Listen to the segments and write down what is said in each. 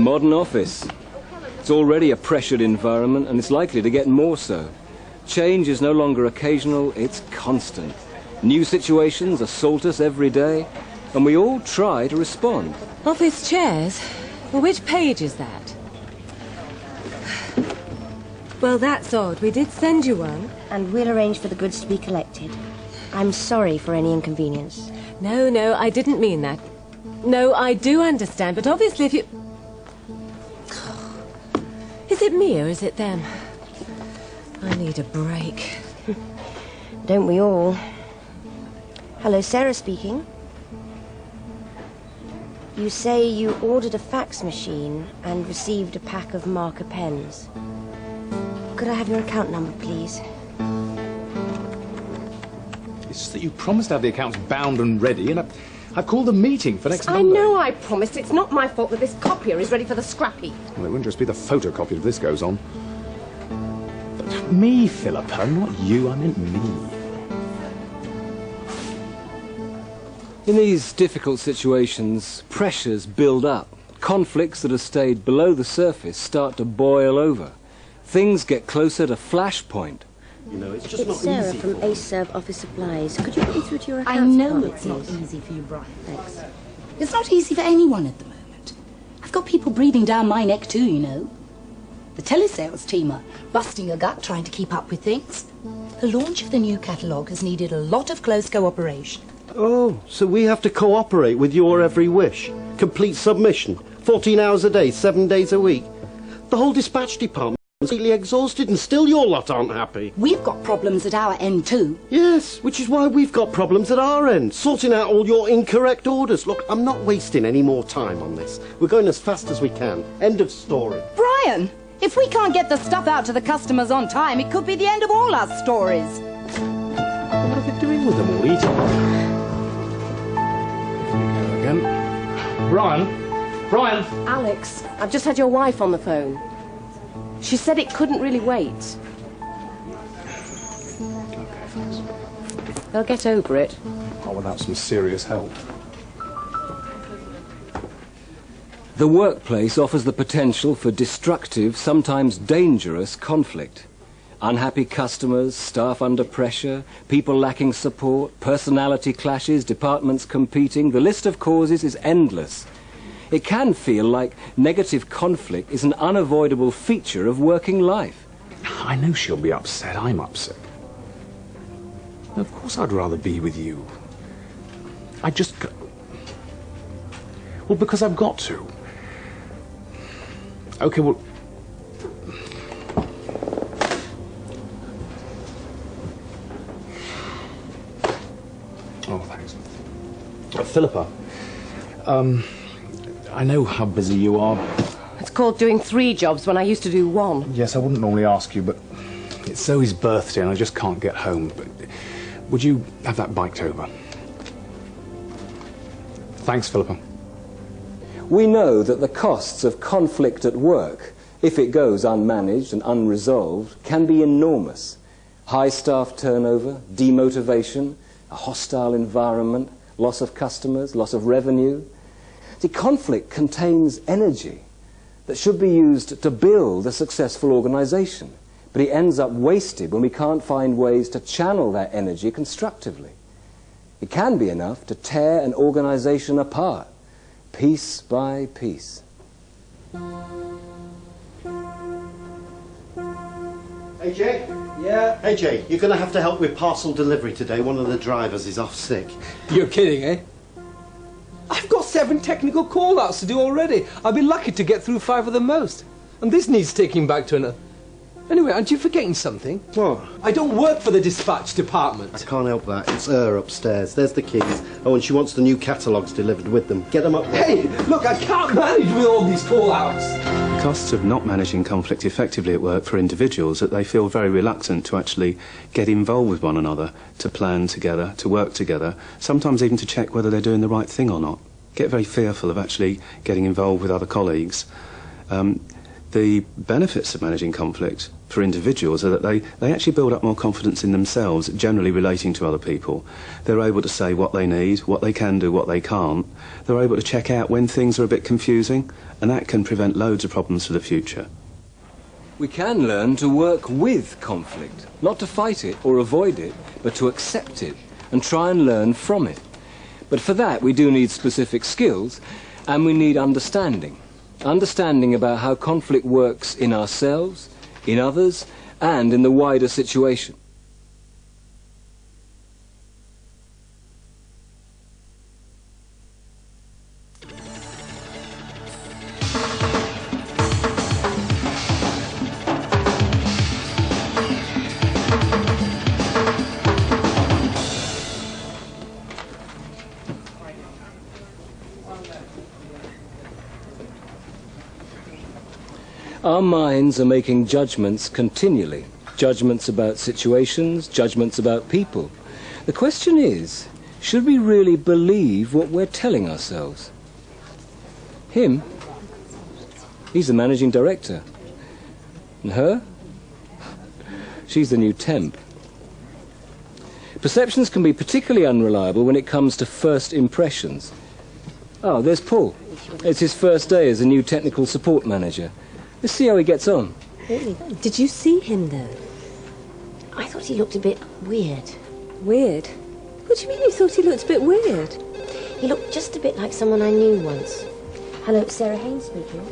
modern office. It's already a pressured environment, and it's likely to get more so. Change is no longer occasional, it's constant. New situations assault us every day, and we all try to respond. Office chairs? Well, which page is that? Well, that's odd. We did send you one. And we'll arrange for the goods to be collected. I'm sorry for any inconvenience. No, I didn't mean that. No, I do understand, but obviously if you... Is it me or is it them? I need a break. Don't we all? Hello, Sarah speaking. You say you ordered a fax machine and received a pack of marker pens. Could I have your account number, please? It's just that you promised to have the accounts bound and ready, and I've called a meeting for next Monday. I know I promised. It's not my fault that this copier is ready for the scrappy. Well, it wouldn't just be the photocopy if this goes on. But me, Philippa, not you. I meant me. In these difficult situations, pressures build up. Conflicts that have stayed below the surface start to boil over. Things get closer to flashpoint. You know, it's just It's not Sarah easy. from Ace Serve Office Supplies. Could you put me through to your account? I know it's not easy for you, Brian. Thanks. It's not easy for anyone at the moment. I've got people breathing down my neck too, you know. The telesales team are busting a gut trying to keep up with things. The launch of the new catalogue has needed a lot of close cooperation. Oh, so we have to cooperate with your every wish. Complete submission. 14 hours a day, 7 days a week. The whole dispatch department is completely exhausted and still your lot aren't happy. We've got problems at our end too. Yes, which is why we've got problems at our end, sorting out all your incorrect orders. Look, I'm not wasting any more time on this. We're going as fast as we can. End of story. Brian, if we can't get the stuff out to the customers on time, it could be the end of all our stories. What are they doing with them all? Eating? Again. Brian! Alex, I've just had your wife on the phone. She said it couldn't really wait. Okay, thanks. They'll get over it. Oh, without some serious help. The workplace offers the potential for destructive, sometimes dangerous conflict. Unhappy customers, staff under pressure, people lacking support, personality clashes, departments competing. The list of causes is endless. It can feel like negative conflict is an unavoidable feature of working life. I know she'll be upset. I'm upset. Of course I'd rather be with you. Well, because I've got to. Okay, well... Oh, thanks. Philippa. I know how busy you are. It's called doing 3 jobs when I used to do 1. Yes, I wouldn't normally ask you, but it's Zoe's birthday and I just can't get home. But would you have that biked over? Thanks, Philippa. We know that the costs of conflict at work, if it goes unmanaged and unresolved, can be enormous. High staff turnover, demotivation, a hostile environment, loss of customers, loss of revenue. See, conflict contains energy that should be used to build a successful organization, but it ends up wasted when we can't find ways to channel that energy constructively. It can be enough to tear an organization apart, piece by piece. AJ? Yeah? AJ, you're going to have to help with parcel delivery today. One of the drivers is off sick. You're kidding, eh? I've got 7 technical call-outs to do already. I'll be lucky to get through 5 of the most. And this needs taking back to another... Anyway, aren't you forgetting something? What? I don't work for the dispatch department. I can't help that. It's her upstairs. There's the keys. Oh, and she wants the new catalogues delivered with them. Get them up there. Hey, look, I can't manage with all these call-outs. The costs of not managing conflict effectively at work for individuals that they feel very reluctant to actually get involved with one another, to plan together, to work together, sometimes even to check whether they're doing the right thing or not. Get very fearful of actually getting involved with other colleagues. The benefits of managing conflict for individuals are that they actually build up more confidence in themselves, generally relating to other people. They're able to say what they need, what they can do, what they can't. They're able to check out when things are a bit confusing, and that can prevent loads of problems for the future. We can learn to work with conflict, not to fight it or avoid it, but to accept it and try and learn from it. But for that we do need specific skills, and we need understanding. Understanding about how conflict works in ourselves, in others, and in the wider situation. Our minds are making judgments continually. Judgments about situations, judgments about people. The question is, should we really believe what we're telling ourselves? Him? He's the managing director. And her? She's the new temp. Perceptions can be particularly unreliable when it comes to first impressions. Oh, there's Paul. It's his first day as a new technical support manager. Let's see how he gets on. Really? Did you see him, though? I thought he looked a bit weird. Weird? What do you mean you thought he looked a bit weird? He looked just a bit like someone I knew once. Hello, it's Sarah Haynes speaking.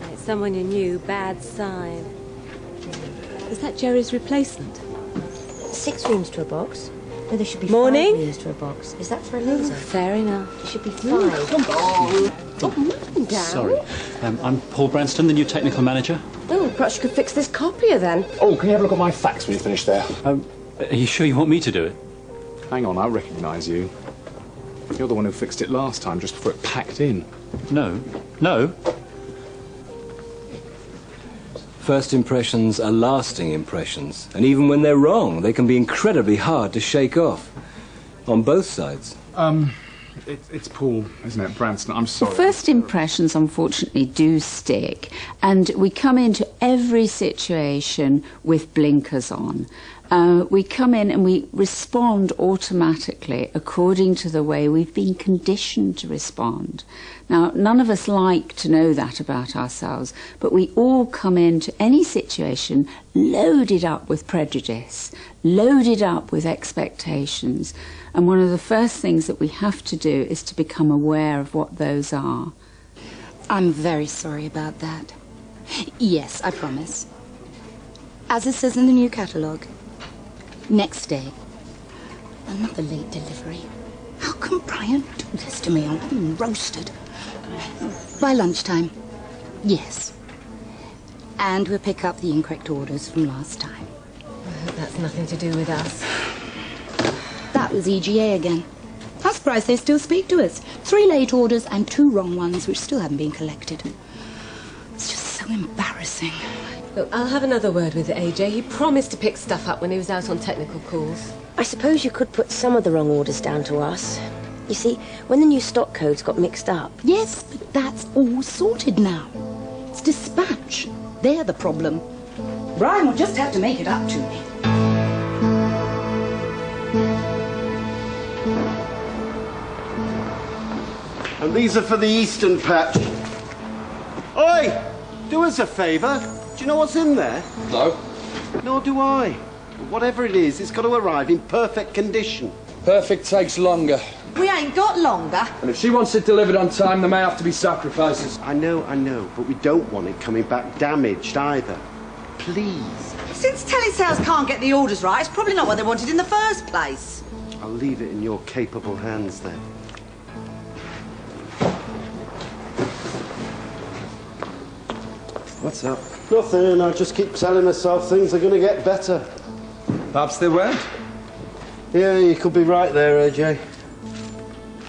Like someone you knew, bad sign. Is that Jerry's replacement? 6 rooms to a box. No, there should be Morning. 5 rooms to a box. Is that for a loser? Fair enough. There should be 5. Sorry. I'm Paul Branston, the new technical manager. Oh, perhaps you could fix this copier then. Oh, can you have a look at my fax when you finish there? Are you sure you want me to do it? Hang on, I recognise you. You're the one who fixed it last time, just before it packed in. No. No. First impressions are lasting impressions, and even when they're wrong, they can be incredibly hard to shake off. On both sides. It's Paul, isn't it, Branston? I'm sorry. First impressions, unfortunately, do stick, and we come into every situation with blinkers on. We come in and we respond automatically according to the way we've been conditioned to respond. Now, none of us like to know that about ourselves, but we all come into any situation loaded up with prejudice, loaded up with expectations, and one of the first things that we have to do is to become aware of what those are. I'm very sorry about that. Yes, I promise. As it says in the new catalogue, next day, another late delivery. How can Brian do this to me? I'm being roasted. By lunchtime, yes. And we'll pick up the incorrect orders from last time. I hope that's nothing to do with us. That was EGA again. I'm surprised they still speak to us. 3 late orders and 2 wrong ones, which still haven't been collected. It's just so embarrassing. Look, I'll have another word with AJ. He promised to pick stuff up when he was out on technical calls. I suppose you could put some of the wrong orders down to us. You see, when the new stock codes got mixed up... Yes, but that's all sorted now. It's dispatch. They're the problem. Brian will just have to make it up to me. And these are for the Eastern patch. Oi! Do us a favour. Do you know what's in there? No. Nor do I. But whatever it is, it's got to arrive in perfect condition. Perfect takes longer. We ain't got longer. And if she wants it delivered on time, there may have to be sacrifices. I know, but we don't want it coming back damaged either. Please. Since telesales can't get the orders right, it's probably not what they wanted in the first place. I'll leave it in your capable hands then. What's up? Nothing, I just keep telling myself things are going to get better. Perhaps they won't. Yeah, you could be right there, AJ.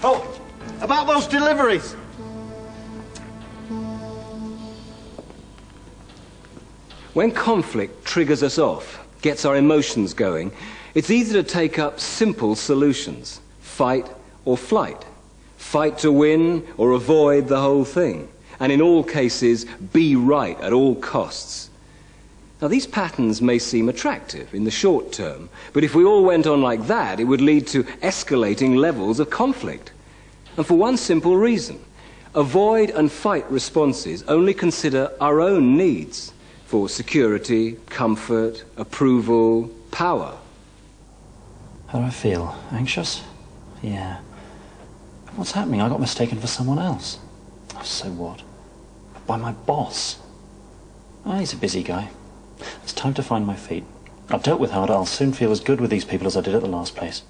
Oh, about those deliveries. When conflict triggers us off, gets our emotions going, it's easy to take up simple solutions. Fight or flight. Fight to win or avoid the whole thing. and in all cases be right at all costs. Now, these patterns may seem attractive in the short term, but if we all went on like that, it would lead to escalating levels of conflict. And for one simple reason: avoid and fight responses only consider our own needs for security, comfort, approval, power. How do I feel? Anxious? Yeah. What's happening? I got mistaken for someone else. Oh, so what? By my boss. Oh, he's a busy guy. It's time to find my feet. I've dealt with hard. I'll soon feel as good with these people as I did at the last place.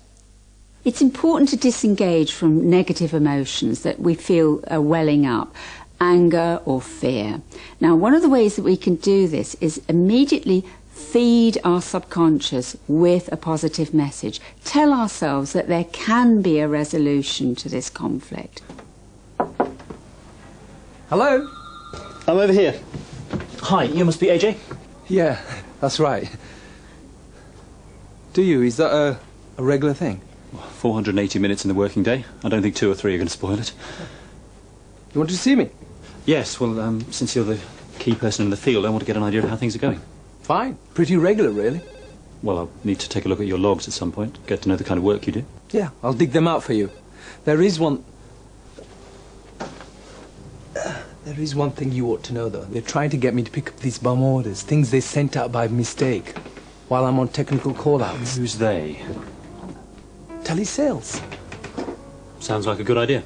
It's important to disengage from negative emotions that we feel are welling up, anger or fear. Now, one of the ways that we can do this is immediately feed our subconscious with a positive message. Tell ourselves that there can be a resolution to this conflict. Hello? I'm over here. Hi, you must be AJ? Yeah, that's right. Do you? Is that a regular thing? 480 minutes in the working day. I don't think 2 or 3 are going to spoil it. You want to see me? Yes, well, since you're the key person in the field, I want to get an idea of how things are going. Fine. Pretty regular, really. Well, I'll need to take a look at your logs at some point, get to know the kind of work you do. Yeah, I'll dig them out for you. There is one thing you ought to know, though. They're trying to get me to pick up these bum orders, things they sent out by mistake, while I'm on technical call-outs. Who's they? Telesales. Sounds like a good idea.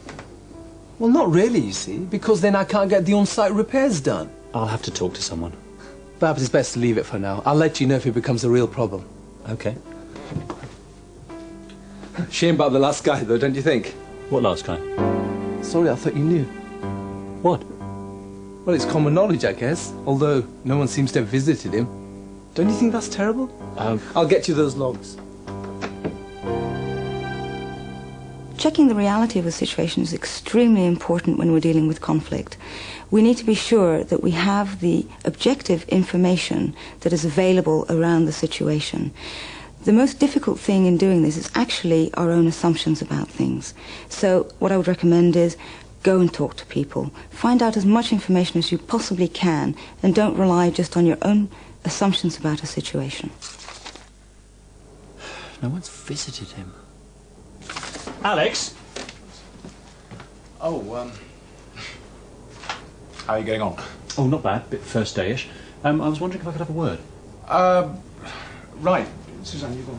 Well, not really, you see, because then I can't get the on-site repairs done. I'll have to talk to someone. Perhaps it's best to leave it for now. I'll let you know if it becomes a real problem. Okay. Shame about the last guy, though, don't you think? What last guy? Sorry, I thought you knew. What? Well, it's common knowledge, I guess, although no one seems to have visited him. Don't you think that's terrible? I'll get you those logs. Checking the reality of a situation is extremely important when we're dealing with conflict. We need to be sure that we have the objective information that is available around the situation. The most difficult thing in doing this is actually our own assumptions about things. So what I would recommend is go and talk to people. Find out as much information as you possibly can, and don't rely just on your own assumptions about a situation. No one's visited him. Alex? Oh, how are you getting on? Oh, not bad. Bit first day-ish. I was wondering if I could have a word. Right. Suzanne, you go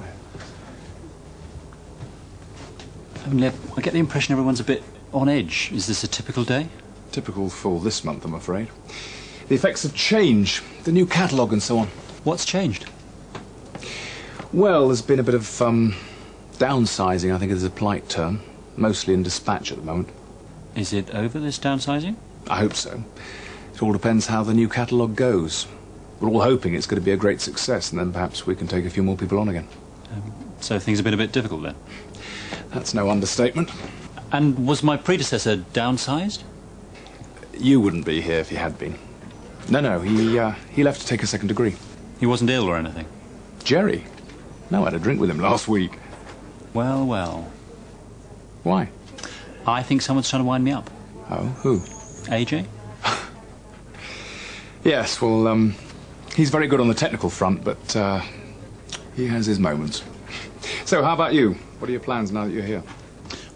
ahead. I get the impression everyone's a bit on edge. Is this a typical day? Typical for this month, I'm afraid. The effects of change, the new catalogue and so on. What's changed? Well, there's been a bit of, downsizing, I think is a polite term. Mostly in dispatch at the moment. Is it over, this downsizing? I hope so. It all depends how the new catalogue goes. We're all hoping it's going to be a great success, and then perhaps we can take a few more people on again. So things have been a bit difficult then? That's no understatement. And was my predecessor downsized? You wouldn't be here if he had been. No, he left to take a second degree. He wasn't ill or anything? Jerry? No, I had a drink with him last week. Well, well. Why? I think someone's trying to wind me up. Oh, who? AJ? Yes, well, he's very good on the technical front, but he has his moments. So, how about you? What are your plans now that you're here?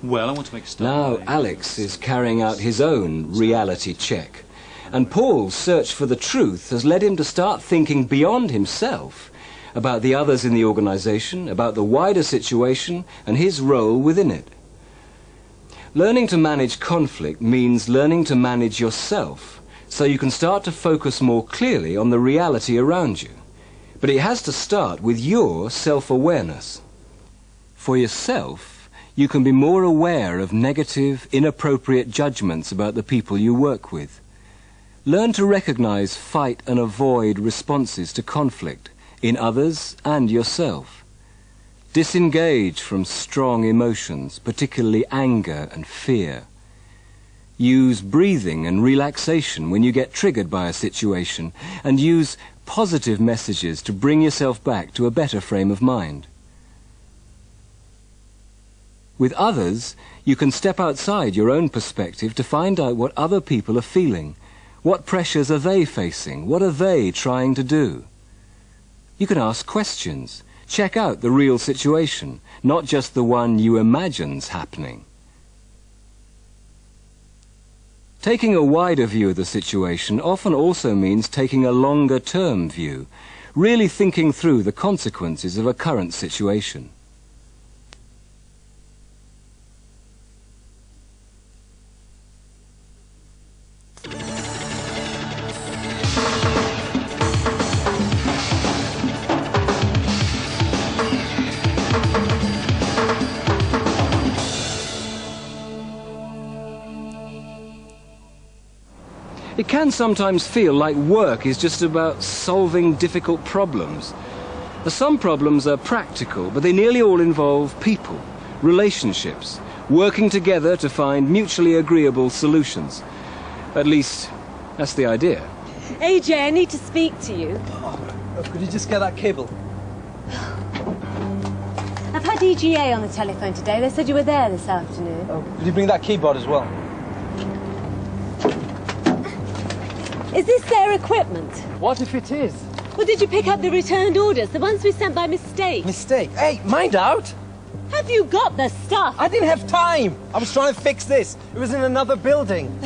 Well, I want to make a start. Now Alex is carrying out his own reality check. And Paul's search for the truth has led him to start thinking beyond himself, about the others in the organization, about the wider situation and his role within it. Learning to manage conflict means learning to manage yourself, so you can start to focus more clearly on the reality around you. But it has to start with your self-awareness. For yourself, you can be more aware of negative, inappropriate judgments about the people you work with. Learn to recognize fight and avoid responses to conflict in others and yourself. Disengage from strong emotions, particularly anger and fear. Use breathing and relaxation when you get triggered by a situation, and use positive messages to bring yourself back to a better frame of mind. With others, you can step outside your own perspective to find out what other people are feeling. What pressures are they facing? What are they trying to do? You can ask questions. Check out the real situation, not just the one you imagine's happening. Taking a wider view of the situation often also means taking a longer-term view, really thinking through the consequences of a current situation. It can sometimes feel like work is just about solving difficult problems. Some problems are practical, but they nearly all involve people, relationships, working together to find mutually agreeable solutions. At least, that's the idea. AJ, I need to speak to you. Could you just get that cable? I've had EGA on the telephone today. They said you were there this afternoon. Oh, did you bring that keyboard as well? Is this their equipment? What if it is? Or did you pick up the returned orders, the ones we sent by mistake? Mistake? Hey, mind out! Have you got the stuff? I didn't have time! I was trying to fix this. It was in another building.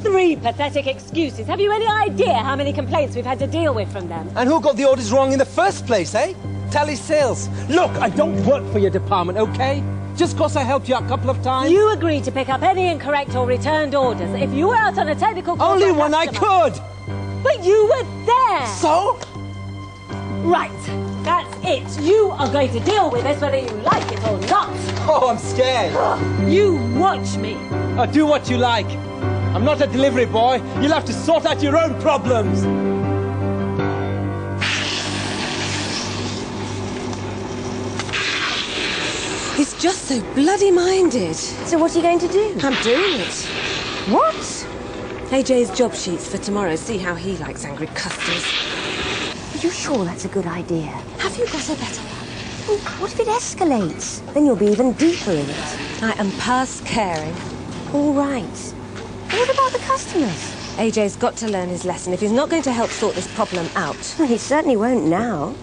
3 pathetic excuses. Have you any idea how many complaints we've had to deal with from them? And who got the orders wrong in the first place, eh? Tally sales. Look, I don't work for your department, okay? Just because I helped you a couple of times. You agreed to pick up any incorrect or returned orders. If you were out on a technical call... Only when I could! But you were there! So? Right, that's it. You are going to deal with this whether you like it or not. Oh, I'm scared. You watch me. Do what you like. I'm not a delivery boy. You'll have to sort out your own problems. He's just so bloody minded. So what are you going to do? I'm doing it. What? AJ's job sheets for tomorrow. See how he likes angry customers. Are you sure that's a good idea? Have you got a better one? Well, what if it escalates? Then you'll be even deeper in it. I am past caring. All right. What about the customers? AJ's got to learn his lesson if he's not going to help sort this problem out. Well, he certainly won't now.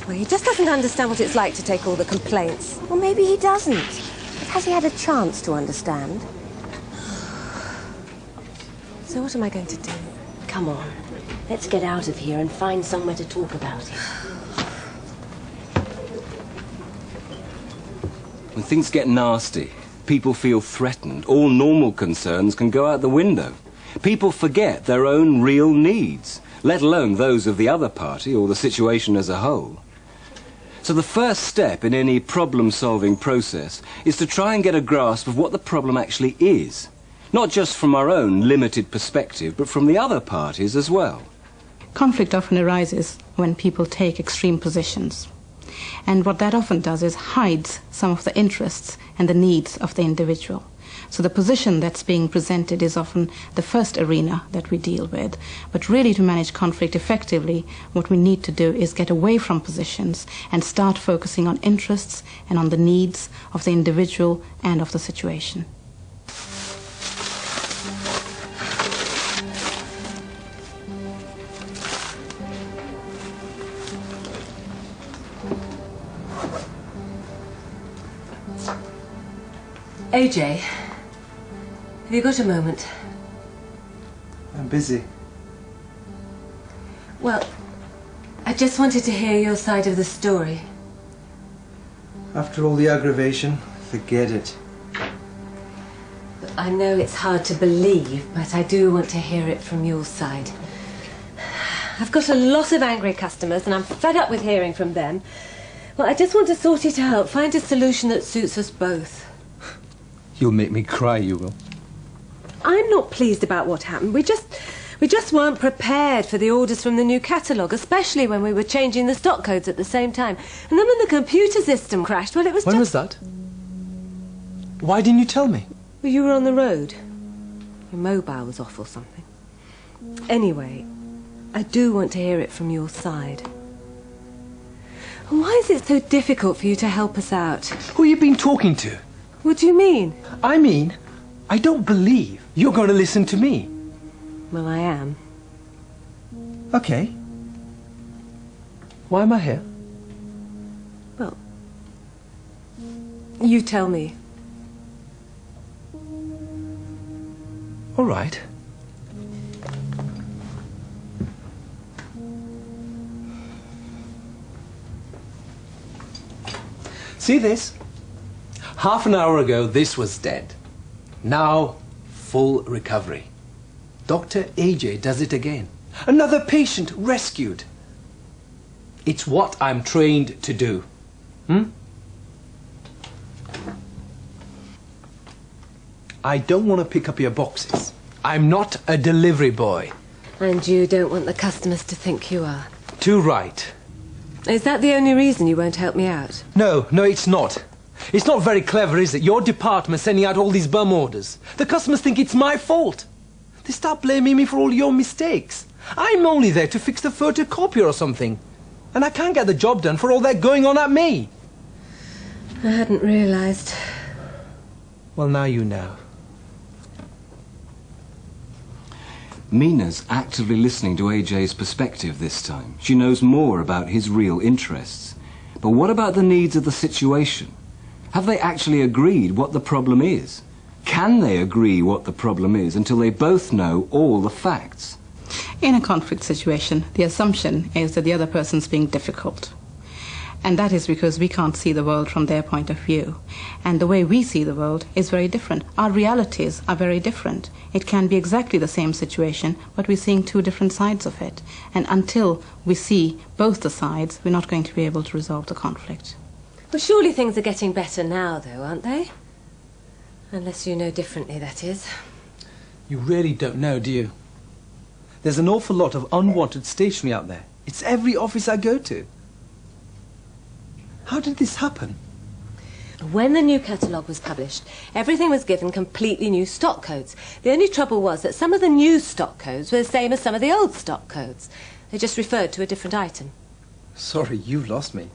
Well, he just doesn't understand what it's like to take all the complaints. Well, maybe he doesn't. But has he had a chance to understand? So what am I going to do? Come on. Let's get out of here and find somewhere to talk about it. When things get nasty, people feel threatened, all normal concerns can go out the window. People forget their own real needs, let alone those of the other party or the situation as a whole. So the first step in any problem-solving process is to try and get a grasp of what the problem actually is. Not just from our own limited perspective, but from the other parties as well. Conflict often arises when people take extreme positions. And what that often does is hides some of the interests and the needs of the individual. So the position that's being presented is often the first arena that we deal with. But really, to manage conflict effectively, what we need to do is get away from positions and start focusing on interests and on the needs of the individual and of the situation. AJ, have you got a moment? I'm busy. Well, I just wanted to hear your side of the story. After all the aggravation, forget it. I know it's hard to believe, but I do want to hear it from your side. I've got a lot of angry customers and I'm fed up with hearing from them. Well, I just want to sort it out, find a solution that suits us both. You'll make me cry, you will. I'm not pleased about what happened. We just weren't prepared for the orders from the new catalogue, especially when we were changing the stock codes at the same time. And then when the computer system crashed, well, it was When was that? Why didn't you tell me? Well, you were on the road. Your mobile was off or something. Anyway, I do want to hear it from your side. And why is it so difficult for you to help us out? Who have you been talking to? What do you mean? I mean, I don't believe you're going to listen to me. Well, I am. Okay. Why am I here? Well, you tell me. All right. See this? Half an hour ago, this was dead. Now, full recovery. Dr. AJ does it again. Another patient rescued. It's what I'm trained to do. I don't want to pick up your boxes. I'm not a delivery boy. And you don't want the customers to think you are. Too right. Is that the only reason you won't help me out? No, it's not. It's not very clever, is it? Your department sending out all these bum orders. The customers think it's my fault. They start blaming me for all your mistakes. I'm only there to fix the photocopier or something. And I can't get the job done for all that going on at me. I hadn't realised. Well, now you know. Mina's actively listening to AJ's perspective this time. She knows more about his real interests. But what about the needs of the situation? Have they actually agreed what the problem is? Can they agree what the problem is until they both know all the facts? In a conflict situation, the assumption is that the other person's being difficult. And that is because we can't see the world from their point of view. And the way we see the world is very different. Our realities are very different. It can be exactly the same situation, but we're seeing two different sides of it. And until we see both the sides, we're not going to be able to resolve the conflict. Well, surely things are getting better now, though, aren't they? Unless you know differently, that is. You really don't know, do you? There's an awful lot of unwanted stationery out there. It's every office I go to. How did this happen? When the new catalogue was published, everything was given completely new stock codes. The only trouble was that some of the new stock codes were the same as some of the old stock codes. They just referred to a different item. Sorry, you've lost me.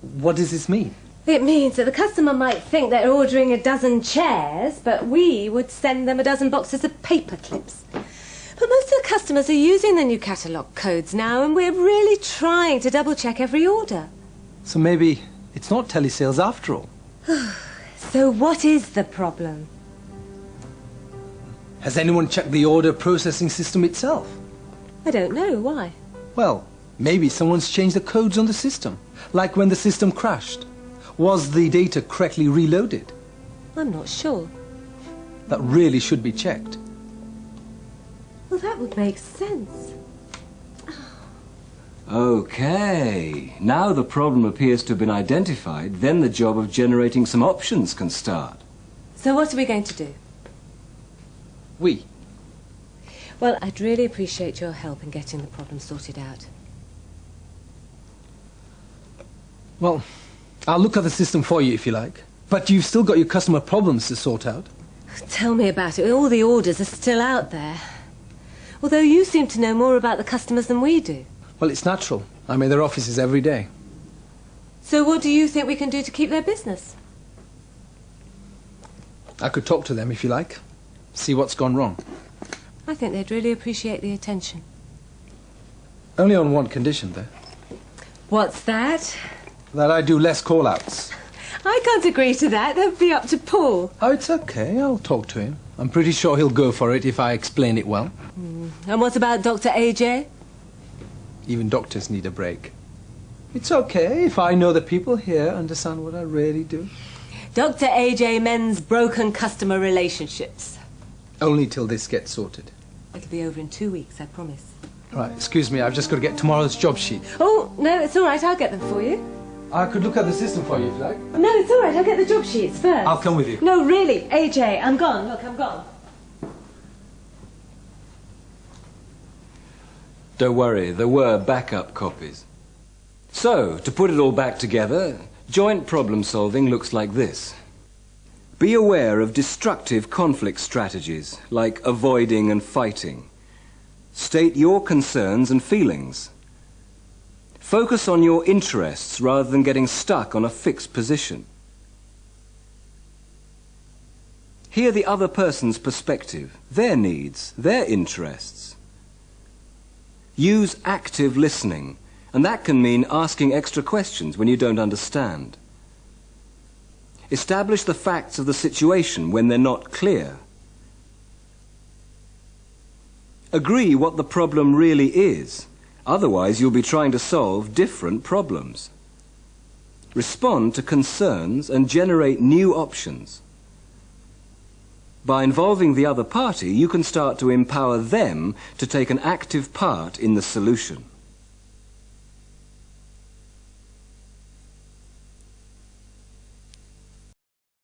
What does this mean? It means that the customer might think they're ordering a dozen chairs, but we would send them a dozen boxes of paper clips. But most of the customers are using the new catalogue codes now, and we're really trying to double-check every order. So maybe it's not telesales after all. So what is the problem? Has anyone checked the order processing system itself? I don't know. Why? Well, maybe someone's changed the codes on the system. Like when the system crashed. Was the data correctly reloaded? I'm not sure. That really should be checked. Well, that would make sense. Okay, now the problem appears to have been identified, then the job of generating some options can start. So what are we going to do? We? Well, I'd really appreciate your help in getting the problem sorted out. Well, I'll look at the system for you if you like. But you've still got your customer problems to sort out. Tell me about it. All the orders are still out there. Although you seem to know more about the customers than we do. Well, it's natural. I'm in their offices every day. So what do you think we can do to keep their business? I could talk to them if you like. See what's gone wrong. I think they'd really appreciate the attention. Only on one condition, though. What's that? That I do less call-outs. I can't agree to that. That'd be up to Paul. Oh, it's okay. I'll talk to him. I'm pretty sure he'll go for it if I explain it well. And what about Dr. AJ? Even doctors need a break. It's okay if I know the people here understand what I really do. Dr. AJ mends broken customer relationships. Only till this gets sorted. It'll be over in 2 weeks, I promise. Right, excuse me, I've just got to get tomorrow's job sheet. Oh, no, it's all right. I'll get them for you. I could look at the system for you if you like. No, it's all right. I'll get the job sheets first. I'll come with you. No, really, AJ, I'm gone. Look, I'm gone. Don't worry, there were backup copies. So, to put it all back together, joint problem solving looks like this. Be aware of destructive conflict strategies, like avoiding and fighting. State your concerns and feelings. Focus on your interests rather than getting stuck on a fixed position. Hear the other person's perspective, their needs, their interests. Use active listening, and that can mean asking extra questions when you don't understand. Establish the facts of the situation when they're not clear. Agree what the problem really is, otherwise you'll be trying to solve different problems. Respond to concerns and generate new options. By involving the other party, you can start to empower them to take an active part in the solution.